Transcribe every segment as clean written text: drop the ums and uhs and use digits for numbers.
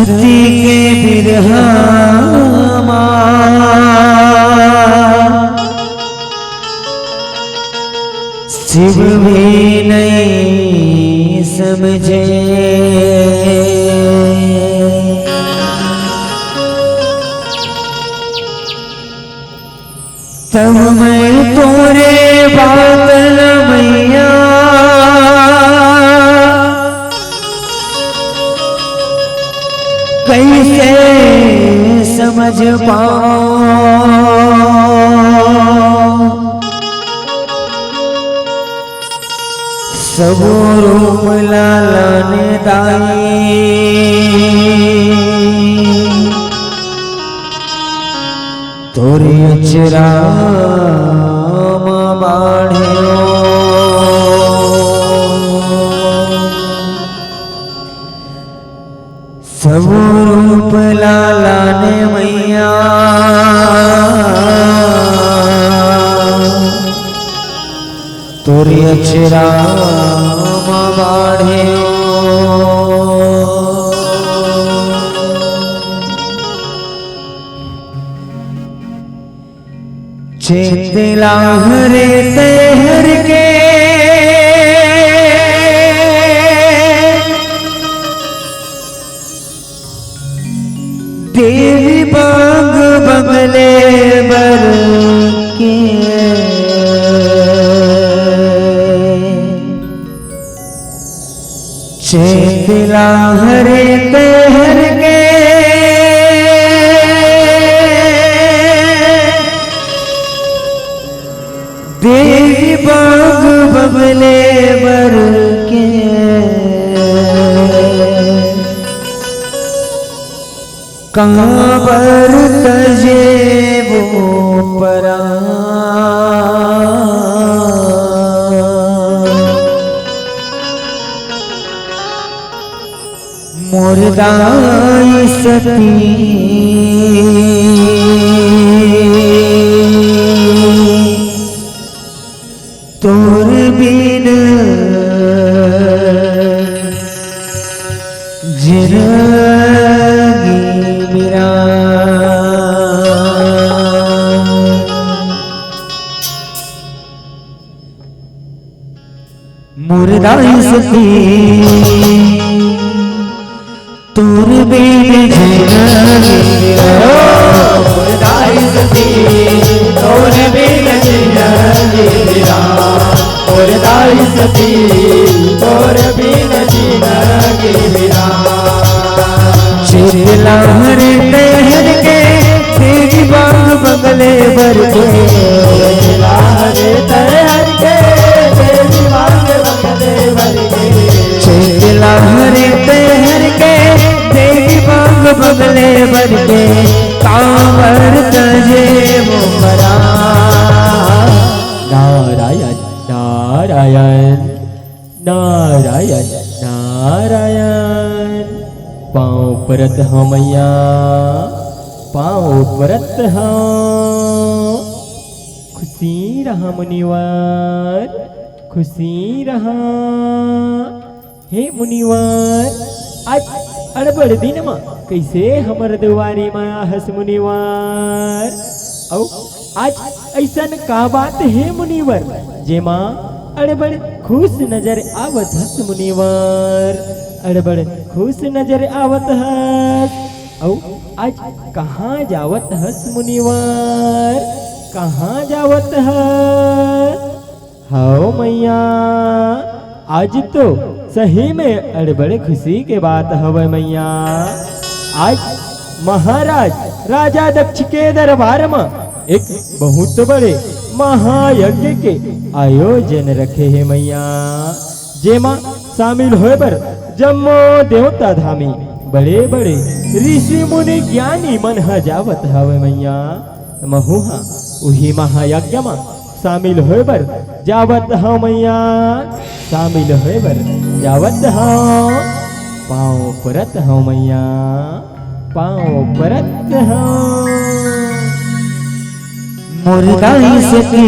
सती के बिरहा शिव भी नहीं समझे। तब मैं तोरे बात न मैया कैसे समझ पाऊं। सब रूप लालाने दाई तोरे अचरा बाढ़ो। सब रूप लालाने मैया तोरे अचरा बाढ़े। चेतला हरे तहर के देवी बाग बगले बर के चेतला हरे तहर के देवी बाग बगले बर के कहाँ पर तजे वो परा मुर्दाई सती तोर बिन जिंदगी मेरा मुर्दाई सती तोर बिन जिंदगी मेरा। मुर्दाई सती तोर बिन जिंदगी मेरा। मुर्दाई सती तोर बिन जिंदगी मेरा। चेतला हरे तहर के देवी बाग बगले बर के चेतला हरे तहर के देवी बाग बगले बर के। चेतला हरे तहर के देवी बाग बगले बर के कांवर तजे वो परा। नारायण नारायण नारायण नारायण। पाँव परत हाँ मैया पाँव परत हाँ। खुशी रहा मुनिवर खुशी रहा। हे मुनिवर आज अड़बड़ दिन में कैसे हमर दुआरी में हस मुनिवर। औ आज ऐसन का बात है मुनिवर जेमा अड़बड़ खुश नजर आवत हस मुनिवर। अड़बड़ खुश नजर आवत हस। औ आज कहाँ जावत हस मुनिवर कहाँ जावत हस। हाओ मैया आज तो सही में अड़बड़ खुशी के बात हवे मैया। आज महाराज राजा दक्ष के दरबार में एक बहुत बड़े महायज्ञ के आयोजन रखे है मैया। जेमा शामिल होए पर जम्मो देवता धामी बड़े बड़े ऋषि मुनि ज्ञानी मन ह जावत हवे मैया। महुहा उही महायज्ञ में शामिल होए बर जावत हाँ मैया। शामिल होए बर जावत हाँ। पाँव परत हाँ मैया पाँव परत हाँ। मुर्दाई सती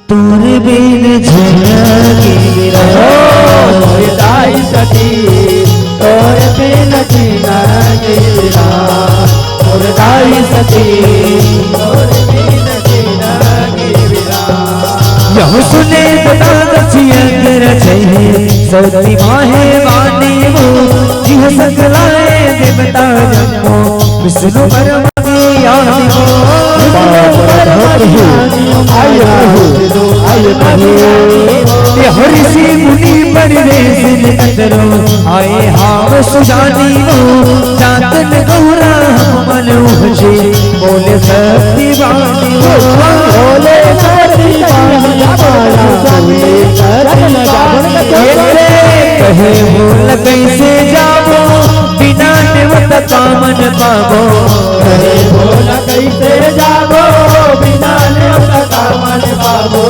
तोर बिन जिंदगी मेरा। मुर्दाई सती मुरदाई सती यह सुने बता दक्षिण रचे सती माहे वाणी वो जिह सकलाए देवता जन्मो विष्णु परमात्मा आदि हो ऋषि मुनि परिवेश निकटरो आए हाव सुजानी हो जातन गौरा मन उहजे बोले सती वाणी हो बोले सती कहे बोल कैसे जाबो बिना निवत कामन पाबो कहे बोल कैसे जाबो बिना निवत कामन पाबो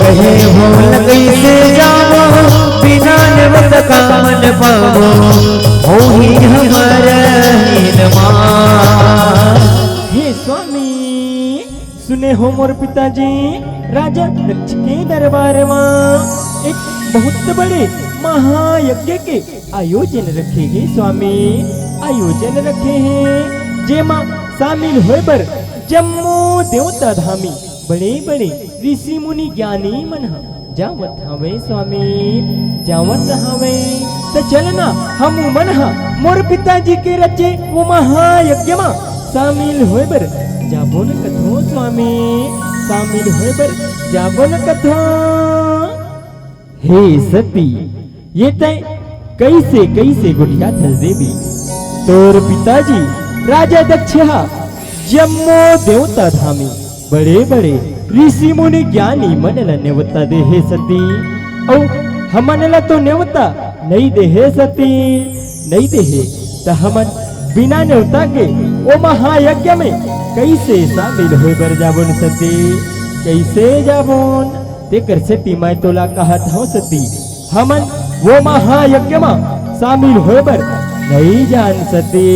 कहे बोल कैसे जाबो बिना निवत कामन पाबो हो ही हमर हीनमान। हे स्वामी सुने हो मोर पिताजी राजा दक्ष के दरबार में एक बहुत बड़े महायज्ञ के आयोजन रखे हैं स्वामी आयोजन रखे हैं जेमा शामिल होए बर जम्मू देवता धामी बड़े बड़े ऋषि मुनि ज्ञानी मन जावत हवे स्वामी जावत हवे तो चलना हम मन मोर पिताजी के रचे वो महायज्ञ में शामिल होए बर जाबो न कथो स्वामी शामिल होए बर जाबो न कथो। हे सती ये तय कैसे कैसे गुटिया थल देवी तोर पिताजी राजा दक्ष जम्मो देवता धामी बड़े बड़े ऋषि मुनि ज्ञानी मनला नेवता दे हे सती औ हमनला तो नेवता नहीं दे हे सती नहीं दे हे तो हमन बिना नेवता के ओ महायज्ञ में कैसे शामिल हो बर जाबोन सती कैसे जाबोन तेकर सती मैं तोला कहत हूँ सती हमन वो महायज्ञ में शामिल हो बर नहीं जान सती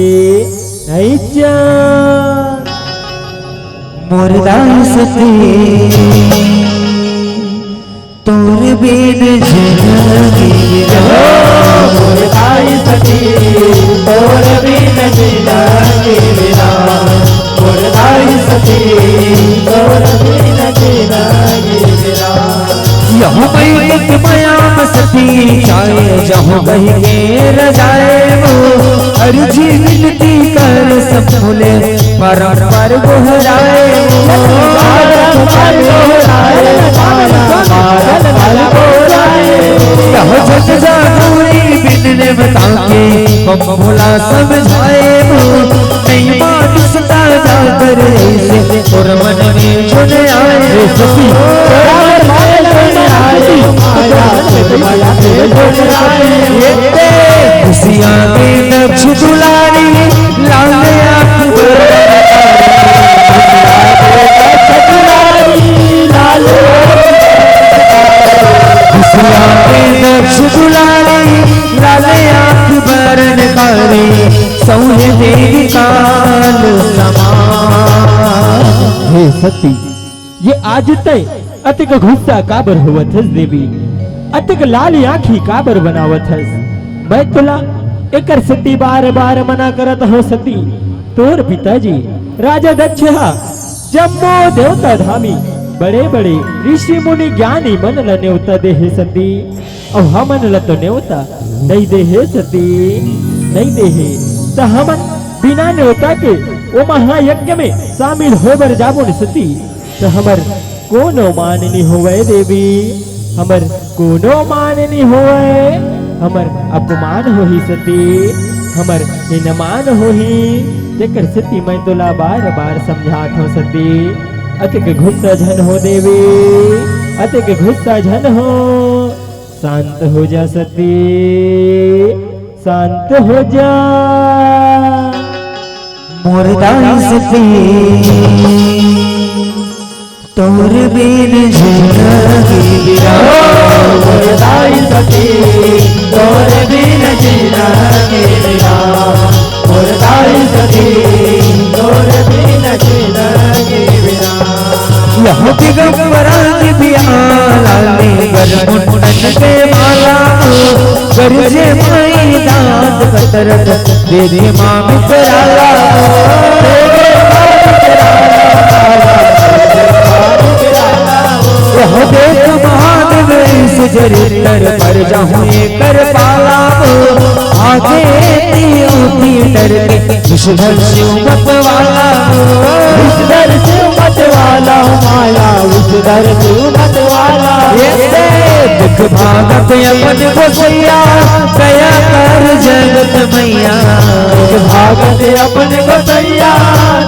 नहीं जान। मुरदाई सती तोर बिन जिंदगी मुरदाई सती तोर बिन जिंदगी मुरदाई सती तोर बिन जिंदगी यह बैठ मयाम सती चाहे जहाँ बही के रजाए वो अर्जी विनती कर सब भूले परम्पर गोहराए जग जागूरी बिन बता के भोला समझाए नहीं मानुसता जाकर ऐसे और मन में चुन आए खुशियाँ में नक्श दुलारी लाल खुशियाँ में नक्श दुलारी लाल आँख बरन कारी सौहे देवी काल समान। हे सती ये आज तय अतिक गुस्सा काबर होवत हस देवी अतिक लाल आँखी काबर बनावत हस मैं तुला एकर सती बार बार मना करत हो सती तोर पिताजी राजा दक्ष जम्मो देवता धामी बड़े बड़े ऋषि मुनि ज्ञानी मन ल न्योता दे हे सती और हमन ल तो न्योता नहीं दे हे सती नहीं दे हे तो हमन बिना न्योता के वो महायज्ञ में शामिल होबर जाबो न सती तो हमर कोनो माननी होवे देवी हमर कोनो माननी होवे हमर अपमान होही सती हमर हिनमान होही तेकर सती मैं तोला बार बार समझात हो सती अतिक गुस्सा झन हो देवी अतिक गुस्सा झन हो शांत हो जा सती शांत हो जा। मुरदाई सती तोर बिन जिंदगी मुरदाई सती तोर बिन जिंदगी मुरदाई सती तोर बिन जिंदगी यह दिगंबरा की बियाला में गरमुंडन के माला गरजे माई दांत कतरत दे दे माँ मित्राला चरित्र पर जाऊं कर पाला आगे होती डर के विषधर शिव मत वाला विषधर शिव मत वाला माया विषधर शिव मत वाला दुख भागत अपन गोसैया दया कर जगत मैया भागत अपन गोसैया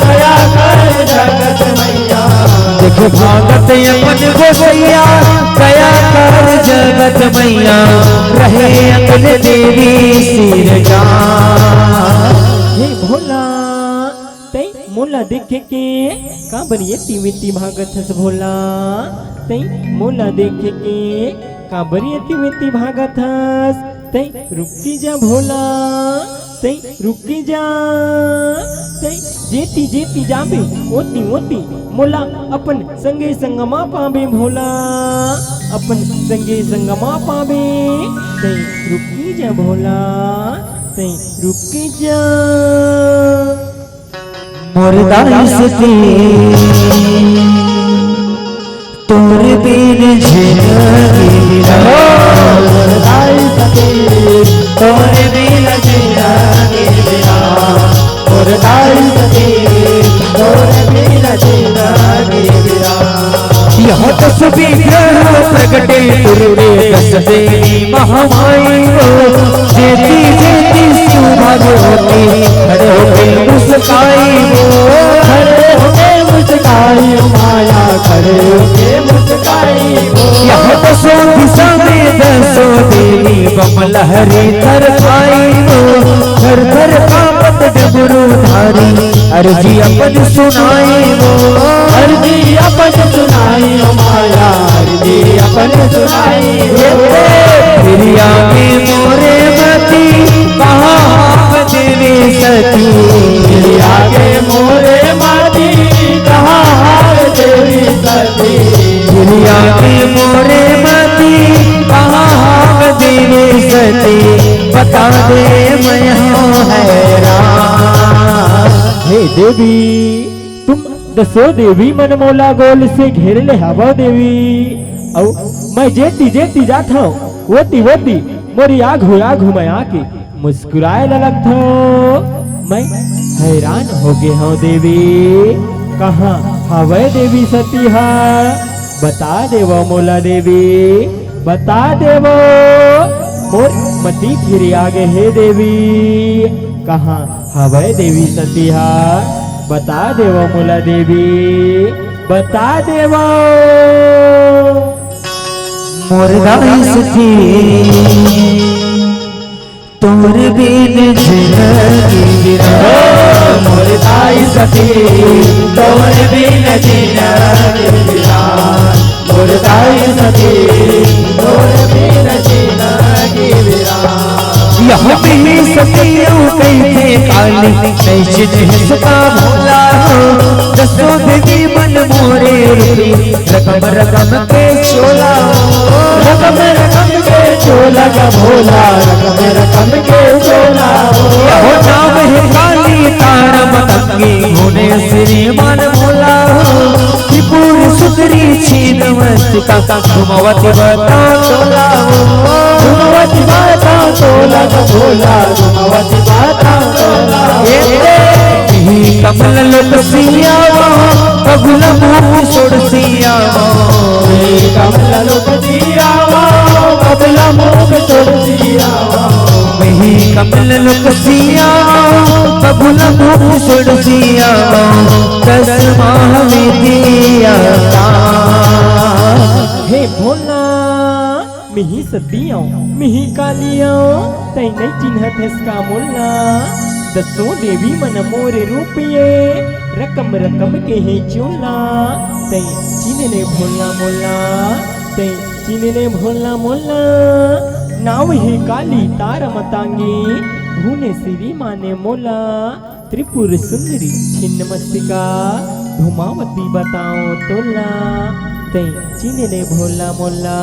दया कर जगत मैया दुख भागत अपन गोसैया दया कर जगत मैया रहे अकल देवी सिर जा हे भोला ते मोला देखे के का बरिए तिविति भागत हस भोला ते मोला देखे के का बरिए तिविति भागत हस ते रुकी जा भोला ते रुकी जा ते जेती जेती जाबे ओती ओती मोला अपन संगे संगमा पाबे भोला अपन संगे संगमा पाबे ते रुकी जा भोला ते रुकी जा मुर्दासती तोर बिन जिंदगी मुर्दासती तोर बिन जिंदगी मुर्दासती तोर बिन जिंदगी यह तस्वीर प्रगटे तुरे कसदे महामाई जेती जेती सुभाग होती खड़े होके मुस्काई खड़े होके मुस्काई माया खड़े होके मुस्काई यह दसों दिशा में दसों देवी बम लहरी थर खाई थर थर कांपत डमरू धारी अर्जी अपन सुनाई अर्जी अपन सुनाई माया अर्जी अपन सुनाई फिर आगे मोरे मती कहाँ देवी सती फिर आगे मोरे माती कहाँ देवी सती फिर आगे मोरे मती कहाँ देवी सती बता दे मैं हूँ हैरान। हे देवी तुम दसो देवी मन मोला गोल से घेर ले हवा देवी औ मैं जेती जेती जात हूँ वोती वोती मोरी आघू मैं आके मुस्कुराए लगत हूँ मैं हैरान हो गए हूँ देवी कहाँ हवे देवी सती हा बता देवो मोला देवी बता देवो मोर मती फिर आगे हे देवी कहाँ हवे देवी सती हा बता देवो मोला देवी बता देवो मुर्दासती तोर बिन जिंदगी मुर्दासती तोर बिन जिंदगी मुर्दासती तोर बिन जिंदगी यह भी सतियों कैसे काली नहीं चिन्ह भोला दसों देवी मन मोरे रकम रकम के चोला रकम रकम के चोला का भोला रकम रकम के चोला यह नाम है काली तारा मतंगी होने श्रीमान भोला त्रिपुर सुंदरी छीन मस्तिका घुमवती बता चोला घुमवती बता चोला का भोला घुमवती बता चोला कमल लोक सियावा बबुल मुख छोड़ सियावा कमल लोक सियावा बबुल मुख छोड़ सियावा वही कमल लोक सियावा बबुल मुख छोड़ सियावा 10 माह में दिया हे भोला मिही सतियों मिही कालियों तै नहीं चिन्हत है इसका मुल्ला दसों देवी मन मोरे रूपिये रकम रकम के है चोला तै चिन्हने भोला मोला तै चिन्हने भोला मोला नाव है काली तारा मतांगी भूने श्री माने मोला त्रिपुर सुंदरी छिन्न मस्तिका धुमावती बताओ तोला तै चिन्हने भोला मोला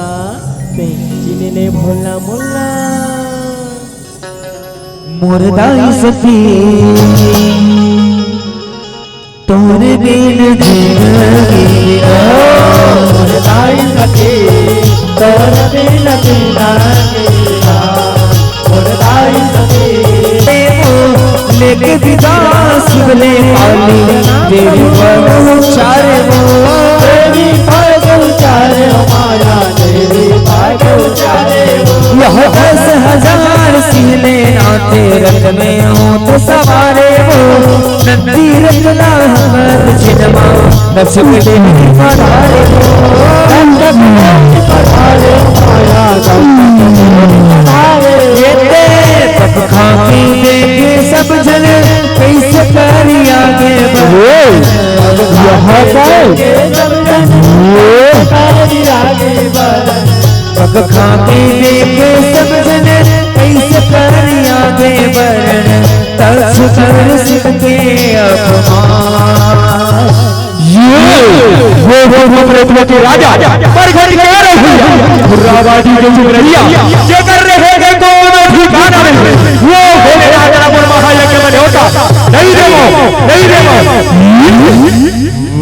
तै चिन्हने भोला मोला मुर्दासती तोर बिन जिंदगी मुर्दासती तोर बिन जीना गिरा मुरदाई सती लेके विकास शिवले पाली तेरी पग उचारे वो तेरी पग उचारे माया तेरी पग उचारे यह 10,000 सीले नाते रथ में हो तो सवारे वो नंदी रत्ना हमर छिनमा नक्ष के पधारे पधारे माया ये तब खाकी देखे सब जन कैसे करी आगे बढ़े पग खाके देखे सब जन कैसे करी आगे बढ़न तक्ष कर सिख के अपमान के राजा पर घर के रहिया खुर्राबादी के चुप रहिया जे कर रहे हैं कोनो ठिकाना नहीं वो भोले राजा बोल महायज्ञ में होता नहीं देवो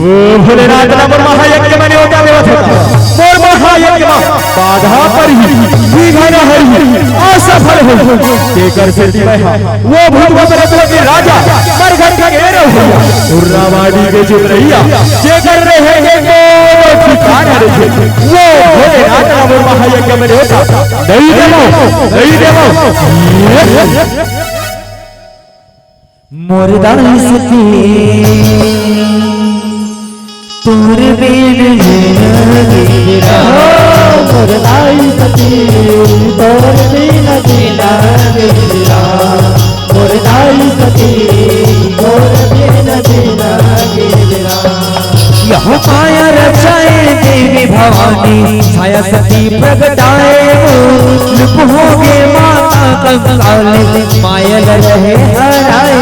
वो भोले राजा बोल महायज्ञ में होता व्यवस्था बोल महायज्ञ में बाधा पर ही विघ्न हरि असफल हो के कर से वो भूत प्रेत के राजा पर घर के रहिया खुर्राबादी के चुप रहिया जे कर रहे हैं कोनो ठिकाना नहीं वो भोले राजा बोल महायज्ञ में होता नहीं देवो मुर्दाई सती तोर बिन गिरा मुरदाई सती तोर बिन जीना गिरा मुरदाई सती तोर बिन जीना गिरा यह माया रचाए देवी भवानी छाया सती प्रगटाए लुप हो गे माता कंकाल मायल रहे हराए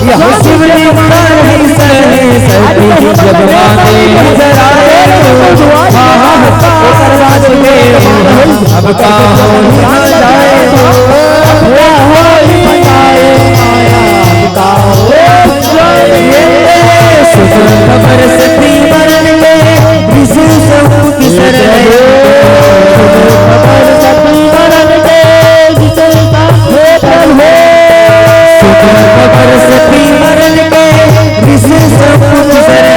यह शिवलिंग सती जब माते जराए अब का हो जाए खबर सती मरण में विशेष किसर खबर सती मरण के खबर सती मरण के विशेष किसर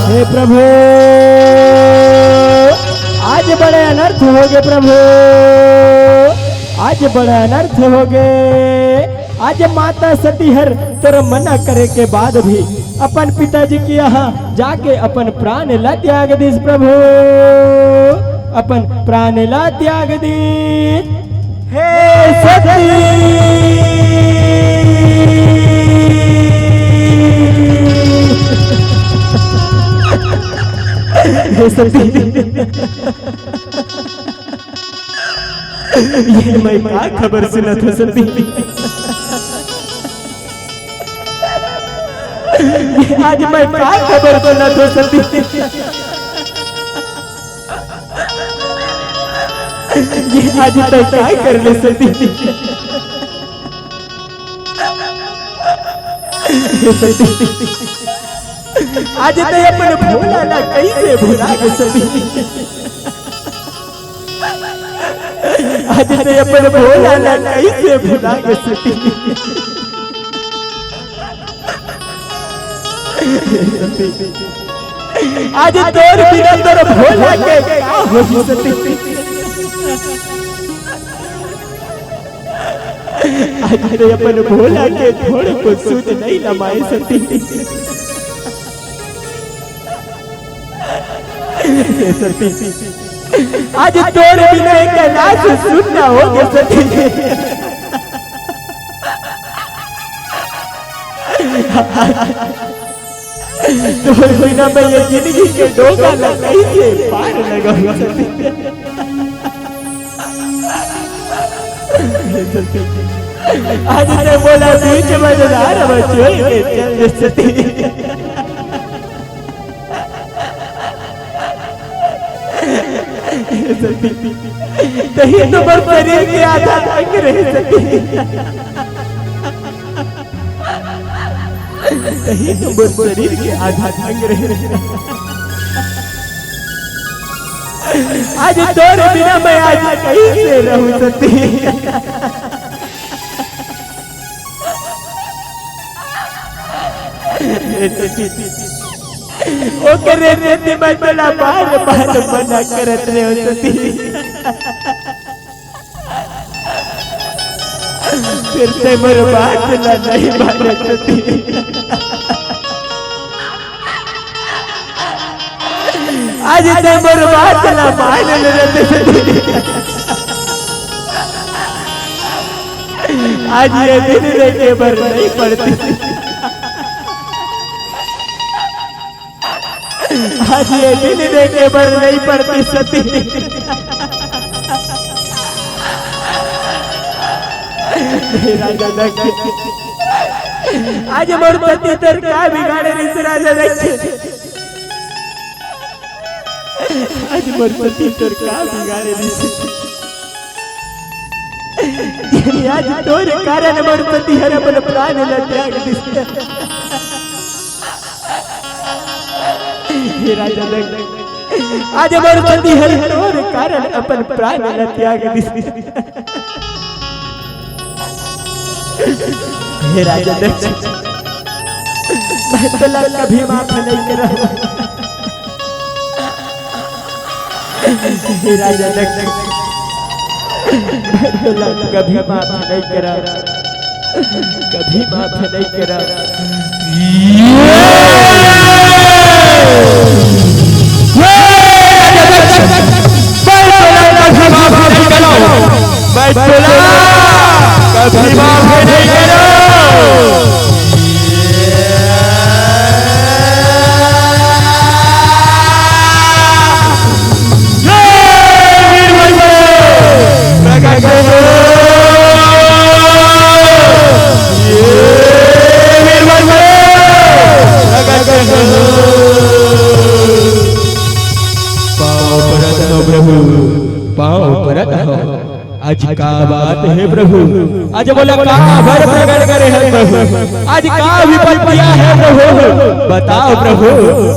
हे प्रभु आज बड़े अनर्थ हो गए प्रभु आज बड़ा अनर्थ हो गए आज माता सतीहर तेरा मना करे के बाद भी अपन पिताजी के यहाँ जाके अपन प्राण ला त्याग दीस प्रभु अपन प्राण ला त्याग दी हे सती हे सती ये मैं क्या खबर सुना था सती ये आज मैं क्या खबर सुना था सती ये आज तक क्या कर ले सती ये सती आज तो अपन भोला ना कैसे भुला गए सती आज तो अपन भोला ना कैसे भुला गए सती आज तोर बिना तोर भोला के क्या होगी सती आज तो अपन भोला के थोड़े को सूत नहीं लमाए सती आज तोर बिना कैलाश सुनना हो गया सती तोर बिना मैं ये जिंदगी के डोगा लगाई से पार लगा सती आज ने बोला बीच मजेदार बच्चों के चल सती तो ही तो शरीर के आधार रहे सती कहीं तो मोर शरीर के आधा भाग रहे। आज तोरे बिना मैं आज कहीं से रहूं सती। ओ करे रे बदला बार बार मना करत रे हो सती। फिर से मोर बात ला नहीं मानत सती। आज ते मोर बात ला मान ले सती। आज ये दिन देखे भर नहीं पड़ती। आज ये दिन देखे भर नहीं पड़ती सती। राजा आज मोर सती तर का बिगाड़े रिस राजा रखे। आज मोर सती तर का बिगाड़े रिस। आज तोरे कारण मोर सती हर अपन प्राण ल त्याग दिस। राजा आज मोर सती हर तोरे कारण अपन प्राण ल त्याग दिस। हे राजा मैं तला कभी माफ नहीं करा। हे राजा मैं तला कभी माफ नहीं करा। कभी माफ नहीं करा। कभी माफ नहीं करो। आज का बात है प्रभु। आज बोला का भर प्रकट करे है प्रभु। आज का विपत्तियां है प्रभु। बताओ प्रभु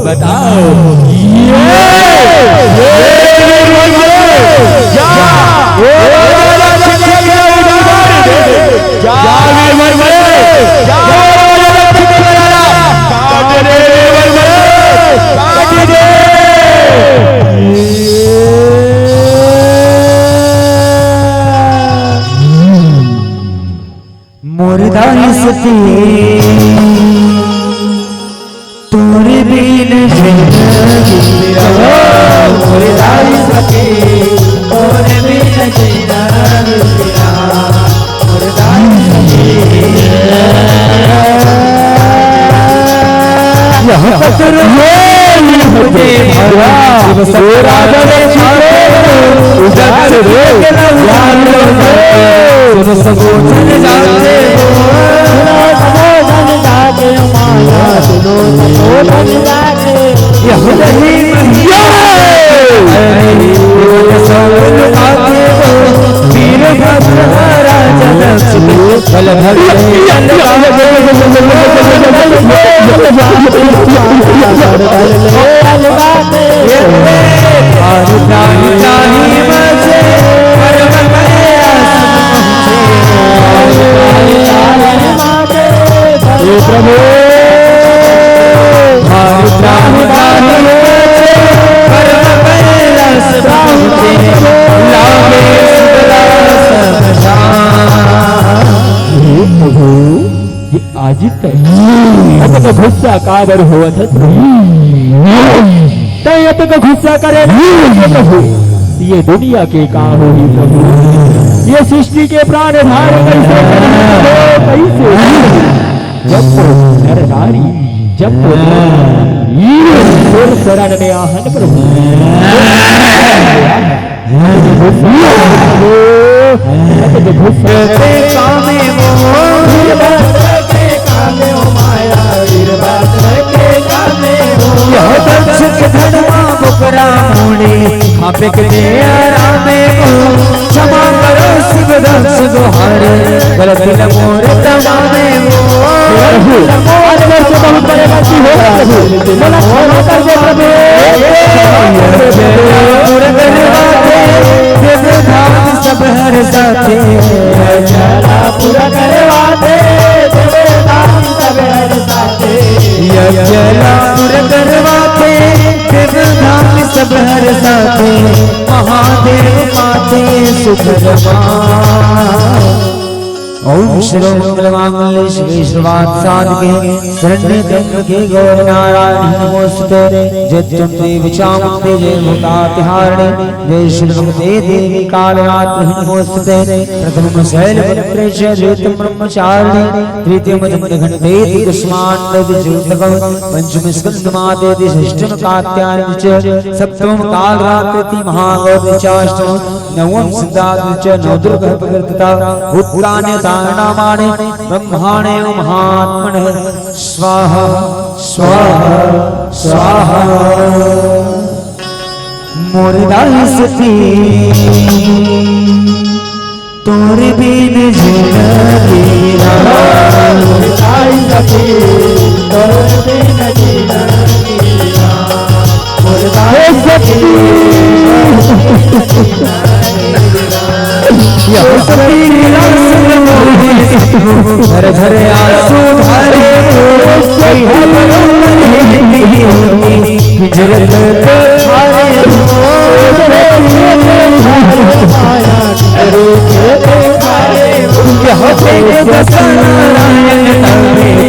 बताओ। मुर्दाई सती तोरे बिन जिंदगी रहो। मुर्दाई सती तोरे बिन जिंदगी रहो। मुर्दाई सती यह पत्र मुझे भरा सोरा बने छाड़े उधर रोक सुनो सबो चल जाते माया। सुनो सबो चल जाते यह नहीं वीर भद्र राजा बल प्रभु आज तक गुस्सा काबर हुआ था तक गुस्सा करे प्रभु। ये दुनिया के काम होगी प्रभु। ये सृष्टि के प्राण धार कैसे जब तो नर नारी जब तो शरण में आहन प्रभु। क्षमा करो शिव दक्ष गुहार गलत मोर तमामे प्रभु आज मेरे से बहुत बड़े गलती हो गई प्रभु मला क्षमा कर दे प्रभु सब हर साथे चला पूरा करवाते तेरे धाम सब हर साथे चला पूरा करवाते तेरे धाम सब हर साथे महादेव माते सुख ओम श्री मंगलमांगल्ये शिवे सर्वार्थ साधके शरण्ये त्र्यंबके गौरी नारायणी नमोस्तुते जय त्वं देवी चामुण्डे जय भूतातिहारिणे जय श्री भगवते देवी कालरात्रि नमोस्तुते प्रथमं शैलपुत्रे च द्वितीयं ब्रह्मचारिणे तृतीयं चन्द्रघण्टे कुष्माण्डविज्योतकं पंचमं स्कन्दमादेति षष्ठं कात्यायनि च सप्तमं कालरात्रि महागौरी च अष्टमं नवमं सिद्धार्थि च नवदुर्गः प्रकृतिता उत्ताने नामाने ब्रह्माणे महात्मने स्वाहा स्वाहा स्वाहा मोरदाई सती तोरे बिन जिंदगी मोरदाई सती तोरे बिन जिंदगी मोरदाई सती घर घर आंसू भरे हिजरत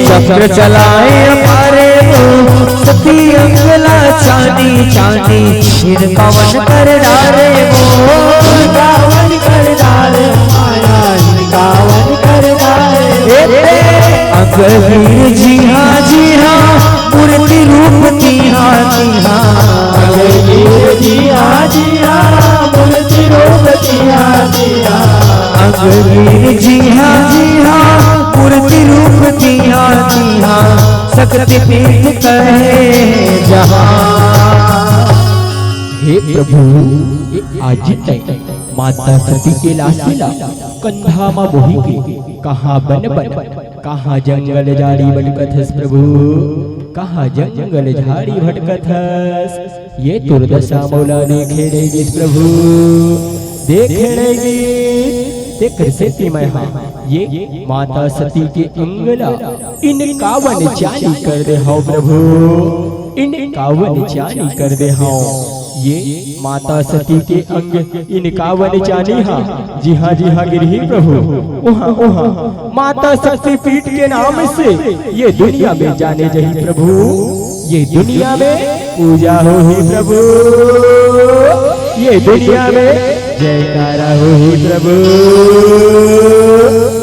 चक्र चलाए हमारे सती अंगला चांदी चांदी फिर पवन कर डाले वो कावन कर डाले माया कावन कर डाले अगवीर जी हाँ मूर्ति रूप जी हाँ अगवीर जी हाँ मूर्ति रूप जी हाँ अगवीर जी हाँ मूर्ति रूप जी हाँ शक्ति पीठ कहे जहाँ हे प्रभु आज तक माता सती के लासिला कंधा मा मोही के कहाँ बन कहाँ जंगल झाड़ी भटकथस प्रभु कहाँ जंगल झाड़ी भटकथस ये दुर्दशा मौला देखे रहेगी प्रभु देखे रहेगी देख सती मैं ये माता सती के अंगला इन कावन चाली कर दे हो प्रभु इन कावन चाली कर दे हो ये माता सती के अंग इन कावन चानी हाँ जी हाँ गिरही प्रभु उहाँ माता शक्ति पीठ के नाम से ये दुनिया में जाने जही प्रभु ये दुनिया में पूजा हो ही प्रभु ये दुनिया में जयकारा हो ही प्रभु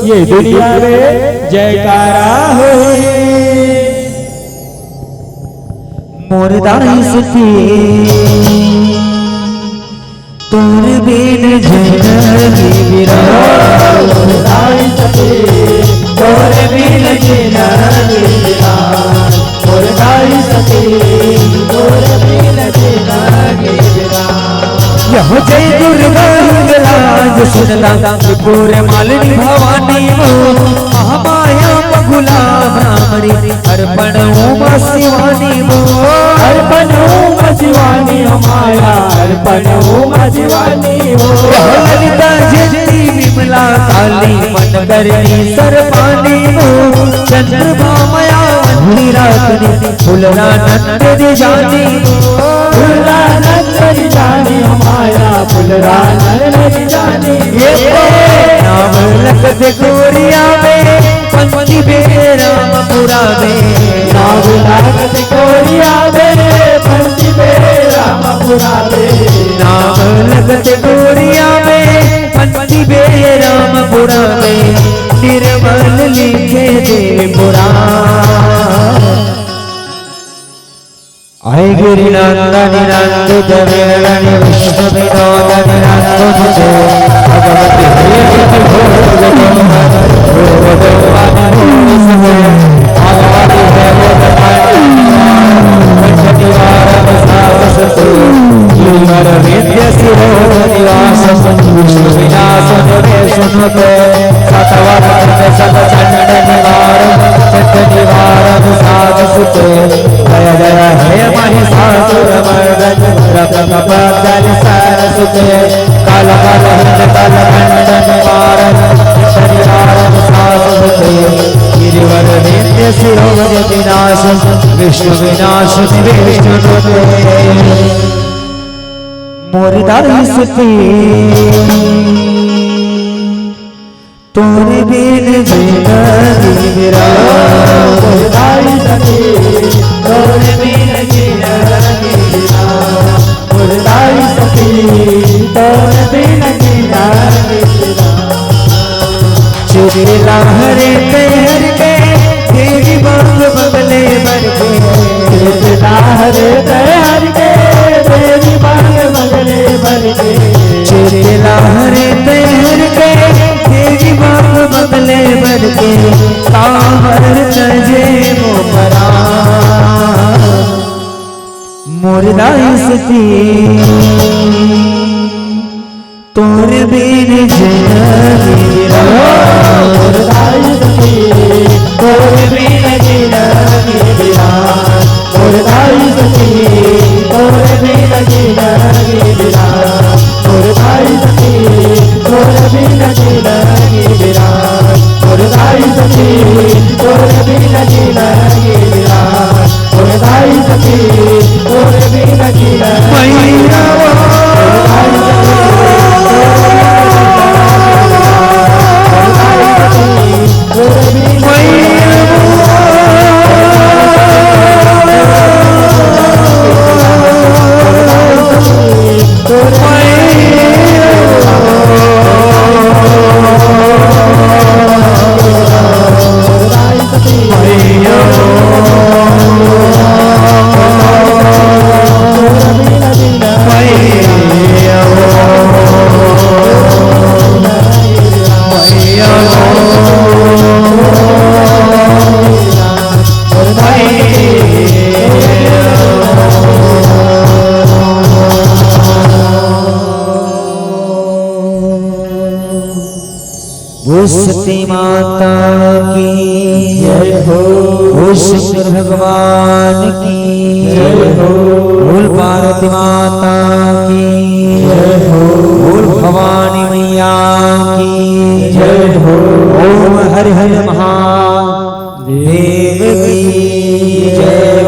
ये दुनिया में जयकारा हो ही मोरदाई सती तोर बिन जिंदगी विराम मोरदाई सती तोर बिन जिंदगी विराम मोरदाई सती तोर बिन जिंदगी विराम यह जय दुर्गा हिंगलाज सुनला पूरे मालिनी भवानी वो महामाया बगुला भ्रामरी अर्पण उमा शिवानी वो अर्पण उमा शिवानी माया अर्पण उमा शिवानी हो ललिता जयंती विमला काली मन करनी सर्वानी वो चंद्रमा माया वंदी रातनी फुलरा नंद जानी फुलरा नंद जानी माया फुलरा नंद जानी नाम लखत गोरिया में पंक्ति बेराम पुरा में नाम लखत गोरिया में पंक्ति बेराम पुरा में नाम लखत गोरिया में पंक्ति बेराम पुरा में निर्मल लिखे देव पुराण आय गिरिनंदनि नंदित वीरनि विष्णु विनोदनि नंदुते भगवती काल काल हिंद काल खंडन मारन शनिवारन शाश्वते गिरिवर नित्य शिरोमणि विनाश विष्णु विनाश विष्णु मोरदाई सती तोरे बिन जिंदगी मेरा मोरदाई सती तोरे बिन जिंदगी मेरा मोरदाई सती तोरे बिन जिंदगी मेरा चिड़िया हरे तैर के तेरी बात बदले बन के चिड़िया हरे तैर के तेरी बात बदले बन के चिड़िया हरे तैर के तेरी बात बदले बन के कांवर तजे मोपरा मोरदाई सती तोर बिन जिंदगी मेरा मोरदाई सती तोर बिन जिंदगी मेरा मोरदाई सती तोर बिन जिंदगी मेरा मोरदाई सती तोर बिन जिंदगी मेरा मोरदाई सती तोर बिन जिंदगी मेरा मोरदाई सती तोर बिन जिंदगी मैया सती माता की जय हो, शंकर भगवान की जय हो, बोल पार्वती माता की जय हो, बोल भवानी मैया की जय हो, ओम हर हर महादेव की जय।